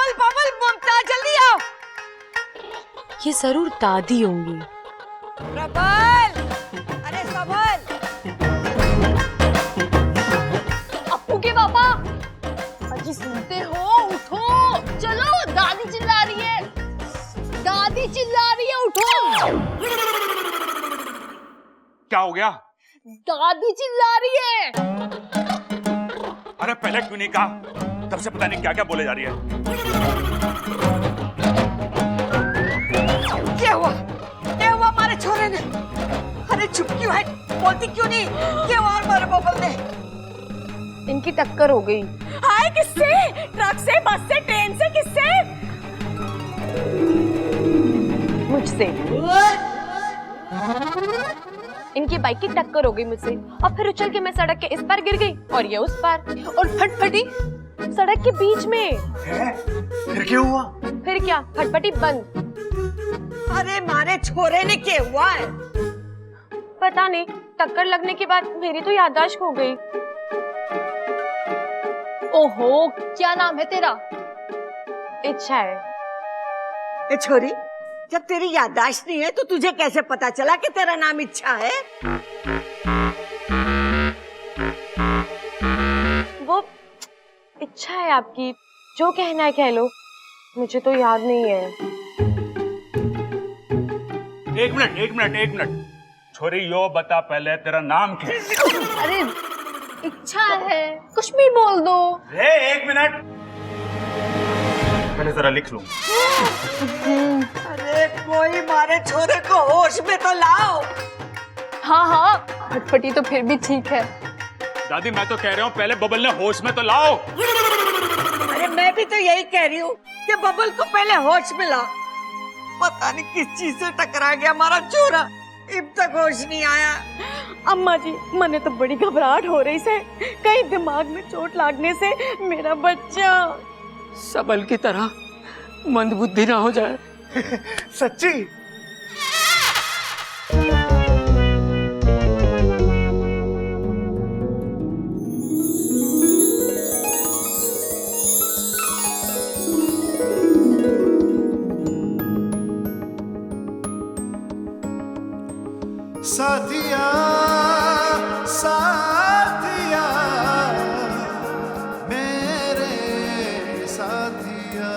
Bubble bubble Mumtaz जल्दी आओ। ये जरूर दादी होंगी। प्रबल, अरे सबल। अप्पू के पापा, अजी सुनते हो? उठो, चलो, दादी चिल्ला रही है, दादी चिल्ला रही है, उठो। क्या हो गया? दादी चिल्ला रही है। अरे पहले क्यों नहीं कहा? तब से पता नहीं क्या क्या बोले जा रही है। क्या हुआ? क्या हुआ हमारे छोरे ने? अरे चुप क्यों है? बोलती क्यों नहीं? क्या हुआ हमारे बबल ने? इनकी टक्कर हो गई। हाय, किससे? ट्रक से, बस से, ट्रेन से, किससे? मुझसे। इनकी बाइक की टक्कर हो गई मुझसे और फिर उछल के मैं सड़क के इस पार गिर गई और ये उस पार और फटफटी सड़क के बीच में। फिर क्या हुआ? फिर क्या, फटफटी बंद। अरे मारे छोरे ने क्या हुआ है? पता नहीं, टक्कर लगने के बाद मेरी तो याददाश्त खो गई। ओहो, क्या नाम है तेरा? इच्छा है। ए छोरी, जब तेरी याददाश्त नहीं है तो तुझे कैसे पता चला कि तेरा नाम इच्छा है? वो इच्छा है आपकी, जो कहना है कह लो, मुझे तो याद नहीं है। एक मिनट। छोरी यो बता पहले तेरा नाम क्या है? अरे इच्छा है, कुछ भी बोल दो। एक मिनट, पहले जरा लिख लूं। अरे कोई मारे छोरे को होश में तो लाओ। हाँ, फटफटी तो फिर भी ठीक है। दादी मैं तो कह रहा हूँ पहले बबल ने होश में तो लाओ। अरे मैं भी तो यही कह रही हूँ कि बबल को पहले होश में लाओ। पता नहीं किस चीज से टकरा गया हमारा छोरा, अब तक होश नहीं आया। अम्मा जी, मने तो बड़ी घबराहट हो रही से, कहीं दिमाग में चोट लगने से मेरा बच्चा सबल की तरह मंदबुद्धि ना हो जाए। सच्ची? साथिया साथिया मेरे साथिया।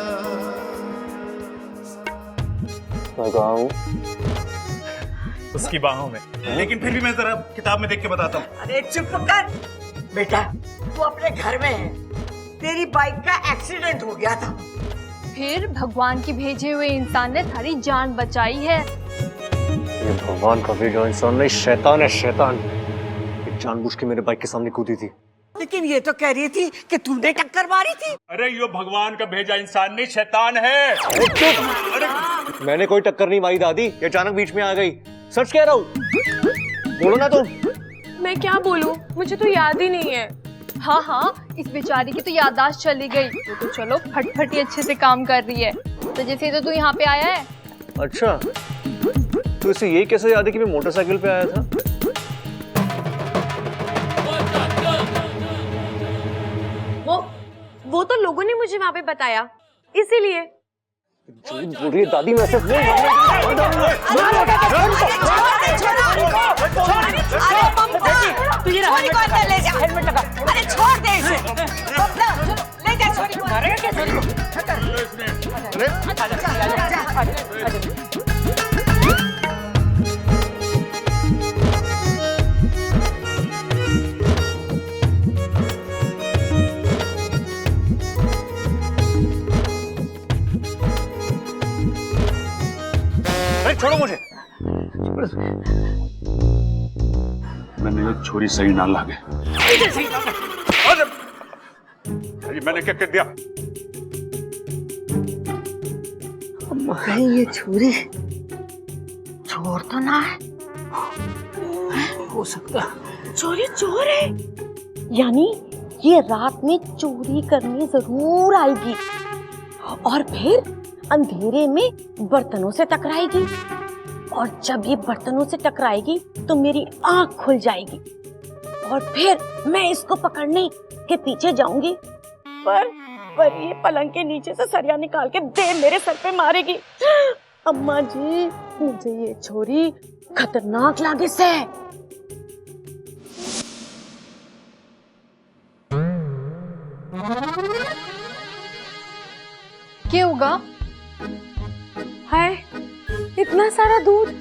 उसकी बाहों में। लेकिन फिर भी मैं जरा किताब में देख के बताता हूँ। अरे चुप कर बेटा, तू अपने घर में है, तेरी बाइक का एक्सीडेंट हो गया था। फिर भगवान की भेजे हुए इंसान ने थारी जान बचाई है। ये भगवान का भेजा इंसान नहीं, शैतान है, शैतान। ये जानबूझ के मेरे बाइक के सामने कूदी थी। लेकिन ये तो कह रही थी कि तूने टक्कर मारी थी। अरे यो भगवान का भेजा इंसान नहीं, शैतान है। अरे मैंने कोई टक्कर नहीं मारी दादी, ये अचानक बीच में आ गई। सच कह रहा हूँ, बोलो ना तुम। मैं क्या बोलूं, मुझे तो याद ही नहीं है। हाँ, इस बेचारी की तो याददाश्त चली गई। तो चलो फटफटी अच्छे से काम कर रही है, तो जैसे तो तू यहाँ पे आया है। अच्छा, तो इसे ये कैसे याद है कि मैं मोटरसाइकिल पे आया था? वो तो लोगों ने मुझे वहाँ पे बताया, इसीलिए। झूठ बोल रही है दादी, मैं सिर्फ अरे छोड़ दे इसे, ले जा छोरी को। छोड़ो मुझे। मैंने ये छोरी सही ना लागे। अरे मैंने क्या कर दिया? कहीं ये छुरी चोर तो ना है? हो सकता चोरी चोर है, यानी ये रात में चोरी करने जरूर आएगी और फिर अंधेरे में बर्तनों से टकराएगी, और जब ये बर्तनों से टकराएगी तो मेरी आंख खुल जाएगी और फिर मैं इसको पकड़ने के पीछे जाऊंगी, पर ये पलंग के नीचे से सरिया निकाल के दे मेरे सर पे मारेगी। अम्मा जी, मुझे ये छोरी खतरनाक लागे से। क्या होगा? हाय, इतना सारा दूध।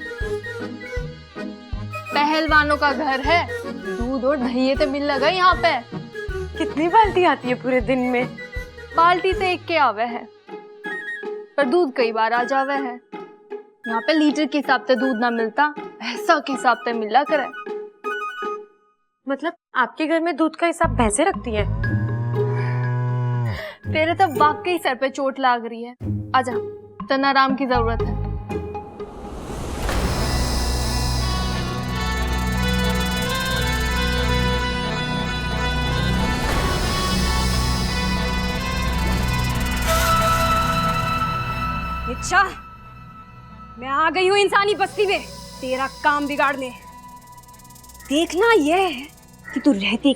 पहलवानों का घर है, दूध और दही तो मिल लगा यहाँ पे। कितनी बाल्टी आती है पूरे दिन में? बाल्टी तो एक के आवे है, पर दूध कई बार आ जावे है। यहाँ पे लीटर के हिसाब से दूध ना मिलता, भैंसा के हिसाब से मिला करे। मतलब आपके घर में दूध का हिसाब भैंसे रखती हैं? तेरे तो वाकई सर पे चोट लाग रही है, आजा, तन आराम की जरूरत है। अच्छा, मैं आ गई हूँ इंसानी बस्ती में तेरा काम बिगाड़ने। देखना यह है कि तू रहती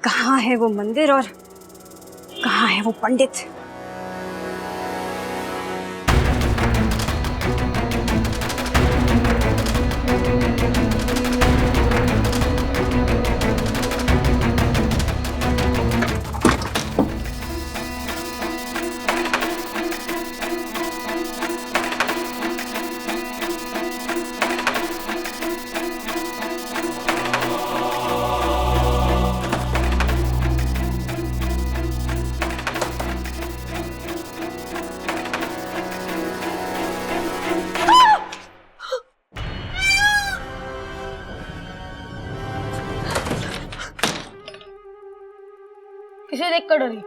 कहाँ है वो मंदिर और कहाँ है वो पंडित। किसे देख कर डरी?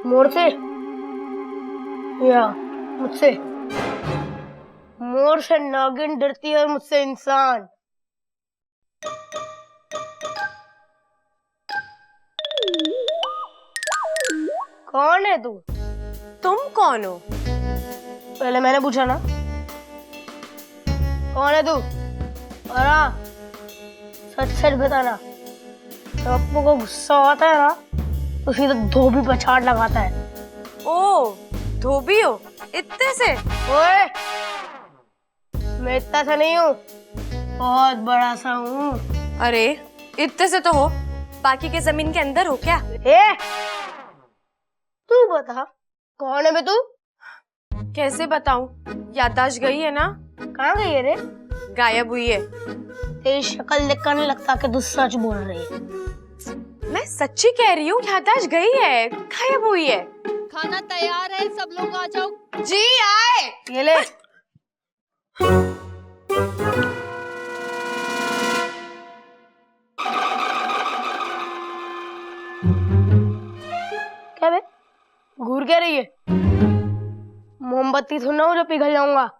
मोर से या मुझसे? मोर से नागिन डरती है, मुझसे इंसान। कौन है तू? तुम कौन हो? पहले मैंने पूछा ना, कौन है तू? और हाँ, सच सच बताना। तो अपू को गुस्सा आता है ना, तो सीधा धोबी पर छाट लगाता है। ओ, धोबी हो? इतने से? ओए, मैं इतना सा नहीं हूँ, बहुत बड़ा सा हूँ। अरे इतने से तो हो, बाकी के जमीन के अंदर हो क्या? ए, तू बता, कौन है बे तू? कैसे बताऊं? याददाश्त गई है ना? कहाँ गई है रे? गायब हुई है। तेरी शक्ल देखकर नहीं लगता कि तू सच बोल रही है। मैं सच्ची कह रही हूँ, याददाश्त गई है, गायब हुई है। खाना तैयार है, सब लोग आ जाओ। जी आए। ये ले। क्या बे? घूर क्या रही है? मोमबत्ती थोड़ा ना जो पिघल जाऊंगा।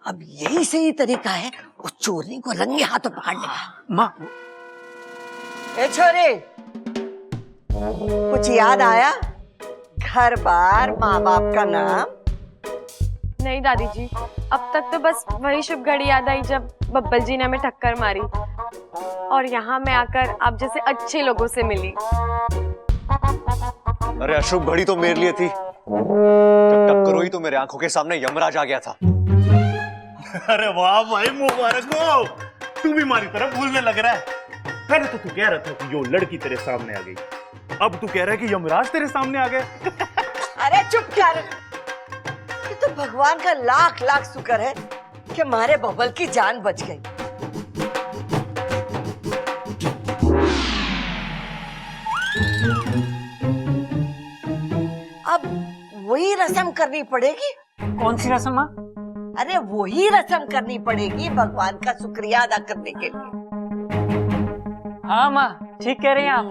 अब यही सही तरीका है उस चोरनी को रंगे हाथों पकड़ने का। माँ, ए छोरे, कुछ याद आया? घर बार, माँ बाप का नाम? नहीं दादी जी, अब तक तो बस वही शुभ घड़ी याद आई जब बब्बल जी ने हमें टक्कर मारी, और यहाँ मैं आकर आप जैसे अच्छे लोगों से मिली। अरे अशुभ घड़ी तो मेरे लिए थी, जब टक्कर हुई तो मेरे आंखों के सामने यमराज आ गया था। अरे वाह भाई, मुबारक हो, तू भी हमारी तरफ भूलने लग रहा है। पहले तो तू कह रहा था कि यो लड़की तेरे सामने आ गई, अब तू कह रहा है कि यमराज तेरे सामने आ गए। अरे चुप कर, ये तो भगवान का लाख लाख शुक्र है कि हमारे बबल की जान बच गई। अब वही रस्म करनी पड़ेगी। कौन सी रस्म माँ? अरे वही रस्म करनी पड़ेगी भगवान का शुक्रिया अदा करने के लिए। हाँ माँ, ठीक कह रहे हैं आप।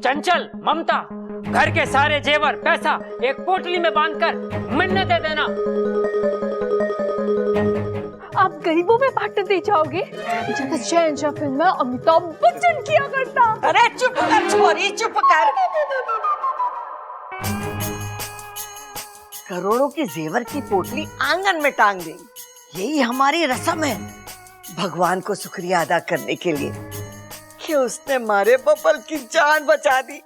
चंचल, ममता, घर के सारे जेवर पैसा एक पोटली में बांधकर मन्नत दे देना। आप गरीबों में बांट दे जाओगे, जैसे शहंशाह फिल्म में अमिताभ बच्चन किया करता। अरे चुप कर छोरी, चुप कर। करोड़ों की जेवर की पोटली आंगन में टांग देंगे, यही हमारी रस्म है भगवान को शुक्रिया अदा करने के लिए कि उसने हमारे बबल की जान बचा दी।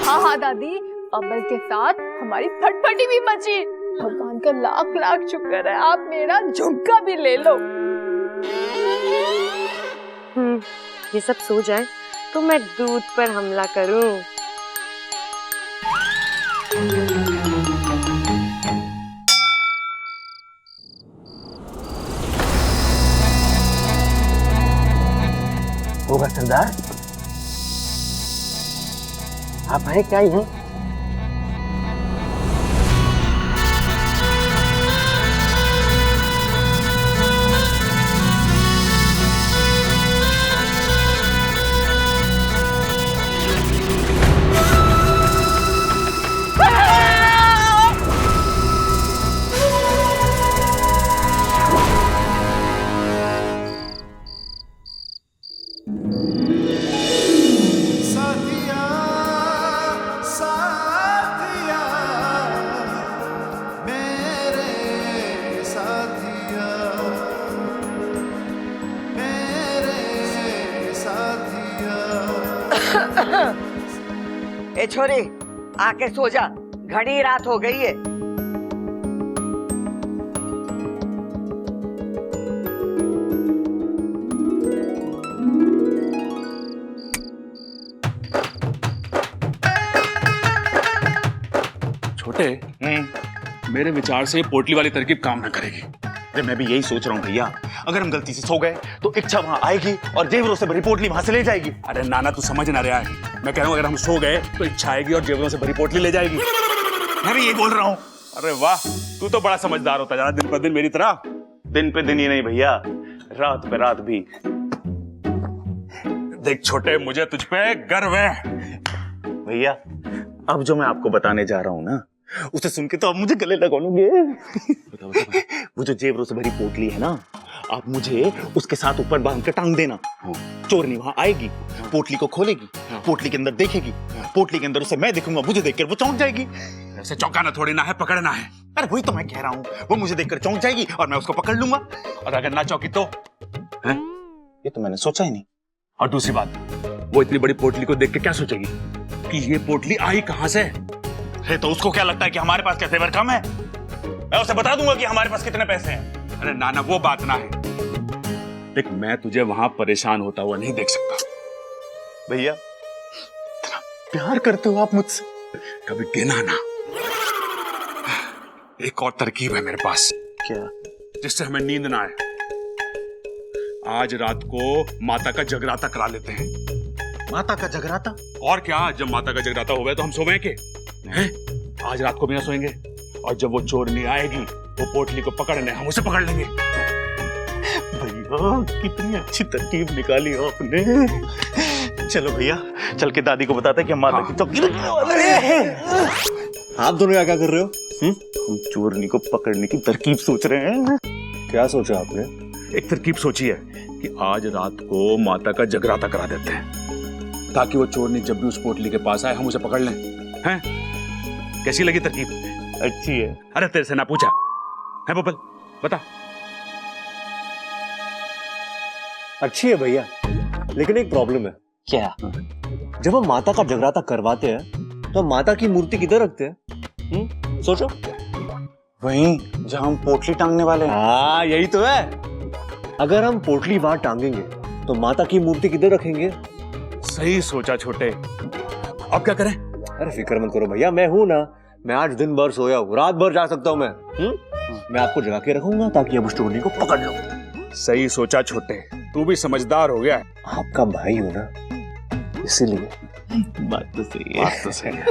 हाँ हाँ दादी, बबल के साथ हमारी फटफटी भी बची। भगवान का लाख लाख शुक्र है, आप मेरा झुमका भी ले लो। ये सब सो जाए तो मैं दूध पर हमला करूं। होगा सरदार, आप है क्या हैं? साथिया साथिया मेरे साथिया मेरे साथिया। ए छोरी आके सो जा, घड़ी रात हो गई है। छोटे, मेरे विचार से पोटली वाली तरकीब काम ना करेगी। अरे मैं भी यही सोच रहा हूँ भैया, अगर हम गलती से सो गए तो इच्छा वहां आएगी और जेवरों से भरी पोटली वहां से ले जाएगी। अरे नाना तू समझ ना रहा है, मैं कह रहा हूँ अगर हम सो गए तो इच्छा आएगी और जेवरों से भरी पोटली ले जाएगी। मैं भी यही बोल रहा हूँ। अरे वाह, तू तो बड़ा समझदार होता जा रहा दिन पर दिन मेरी तरह। दिन पे दिन ही नहीं भैया, रात पे रात भी। देख छोटे, मुझे तुझ पे गर्व है। भैया अब जो मैं आपको बताने जा रहा हूँ ना, उसे सुन के तो आप मुझे गले लगाओगे। वो जो जेवरों से भरी पोटली है ना, आप मुझे उसके साथ ऊपर बांध के टांग देना। चोरनी वहां आएगी, पोटली को खोलेगी, पोटली के अंदर देखेगी, पोटली के अंदर उसे मैं देखूंगा, मुझे देखकर वो चौंक जाएगी। ऐसे चौंकाना थोड़ी ना है, पकड़ना है। अरे वही तो मैं कह रहा हूँ, वो मुझे देखकर चौंक जाएगी और मैं उसको पकड़ लूंगा। और अगर ना चौंकी तो? ये तो मैंने सोचा ही नहीं। और दूसरी बात, वो इतनी बड़ी पोटली को देख के क्या सोचेगी कि ये पोटली आई कहां से? है तो उसको क्या लगता है कि हमारे पास क्या जेवर कम है? मैं उसे बता दूंगा कि हमारे पास कितने पैसे हैं। अरे नाना वो बात ना है। देख मैं तुझे वहां परेशान होता हुआ नहीं देख सकता। भैया इतना प्यार करते हो आप मुझसे, कभी गिना ना। एक और तरकीब है मेरे पास। क्या? जिससे हमें नींद ना आए। आज रात को माता का जगराता करा लेते हैं। माता का जगराता? और क्या, जब माता का जगराता हो गया तो हम सोएं के हैं? आज रात को भी ना सोएंगे। और जब वो चोरनी आएगी वो पोटली को पकड़ने, हम उसे पकड़ लेंगे। भैया कितनी अच्छी तरकीब निकाली आपने। चलो भैया, चल के दादी को बताते हैं कि हम माता की चौकी रखने वाले हैं। आप दोनों यहाँ क्या कर रहे हो? हम चोरनी को पकड़ने की तरकीब सोच रहे हैं। क्या सोचा आपने? एक तरकीब सोची है कि आज रात को माता का जगराता करा देते हैं, ताकि वो चोरनी जब भी उस पोटली के पास आए हम उसे पकड़ लें। हैं? कैसी लगी तरकीब? अच्छी है। अरे तेरे से ना पूछा है बबल, बता। अच्छी है भैया, लेकिन एक प्रॉब्लम है। क्या? जब हम माता का जगराता करवाते हैं तो हम माता की मूर्ति किधर रखते हैं? सोचो। वहीं जहां हम पोटली टांगने वाले हैं। हाँ यही तो है। अगर हम पोटली वहां टांगेंगे तो माता की मूर्ति किधर रखेंगे? सही सोचा छोटे। अब क्या करें? अरे फिक्र मत करो भैया, मैं हूं ना। मैं आज दिन भर सोया हूँ, रात भर जा सकता हूँ मैं। मैं आपको जगा के रखूंगा ताकि आप उस टोनी को पकड़ लो। सही सोचा छोटे, तू भी समझदार हो गया है। आपका भाई हो ना, इसीलिए। बात तो सही है। बात तो सही है।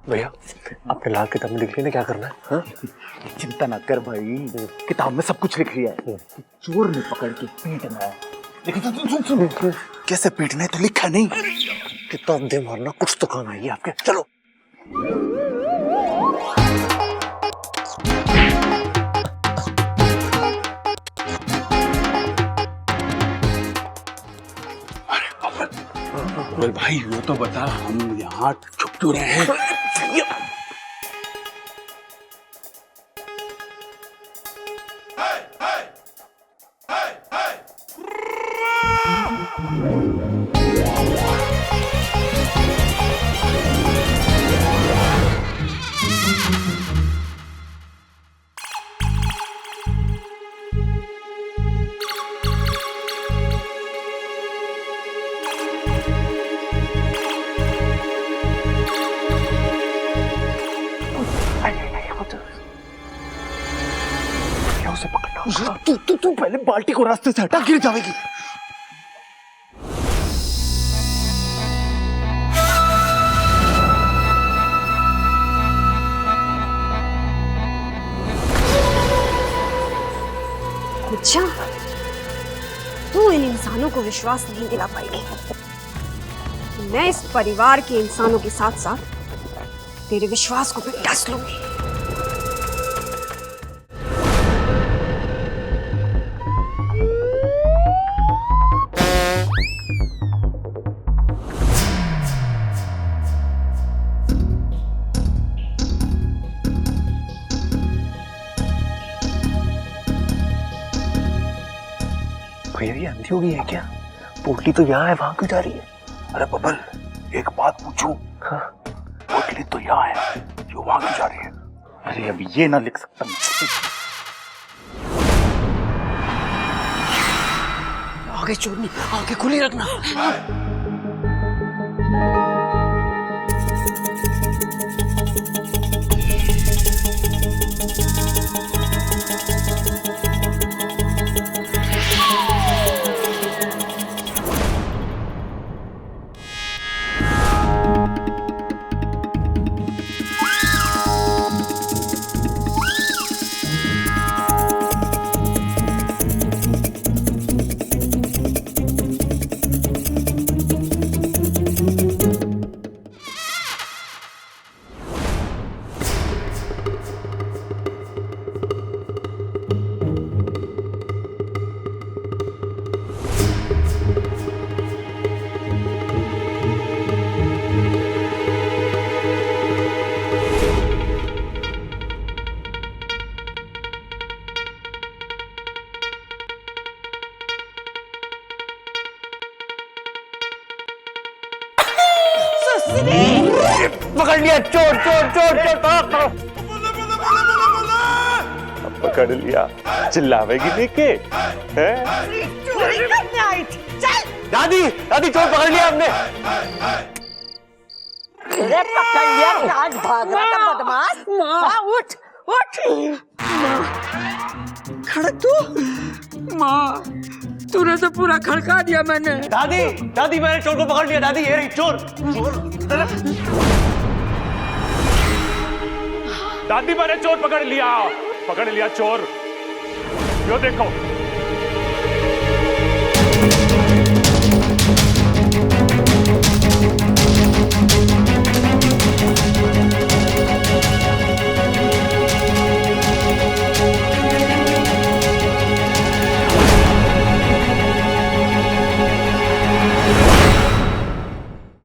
भैया अपने लाल किताब में लिख लेना क्या करना है हाँ? चिंता ना कर भाई, किताब में सब कुछ लिख लिया है। चोर ने पकड़ के पीटना है, लेकिन सुन कैसे पीटना है तो लिखा नहीं। किताब दे मारना, कुछ तो काम आएगी आपके। चलो अरे भाई वो तो बता, हम यहाँ छुप क्यों रहे हैं? उसे पकड़ना। तू पहले बाल्टी को रास्ते से हटा, गिर जाएगी। अच्छा, तू इन इंसानों को विश्वास नहीं दिला पाएगी। मैं इस परिवार के इंसानों के साथ साथ तेरे विश्वास को भी डस लूंगी। भैया ये अंधी हो गई है क्या? पोटली तो यहाँ है, वहां क्यों जा रही है? अरे बबल, एक बात पूछूं? हाँ? पोटली तो यहाँ है, जो वहां क्यों जा रही है? अरे अब ये ना लिख सकता मैं। आगे चोरनी, आगे खुली रखना। पकड़ लिया, चोर चोर चोर चोर। पकड़ लिया, चिल्लावेगी लेके? चोरी करने आई थी, चल। दादी दादी, चोर पकड़ लिया हमने। अरे पकड़ लिया, आज भाग रहा था बदमाश। माँ उठ उठ। खड़क तू। माँ तूने तो पूरा खड़का दिया मैंने। दादी दादी, मैंने चोर को पकड़ लिया। दादी ये रही चोर। दादी मैंने चोर पकड़ लिया चोर। यो देखो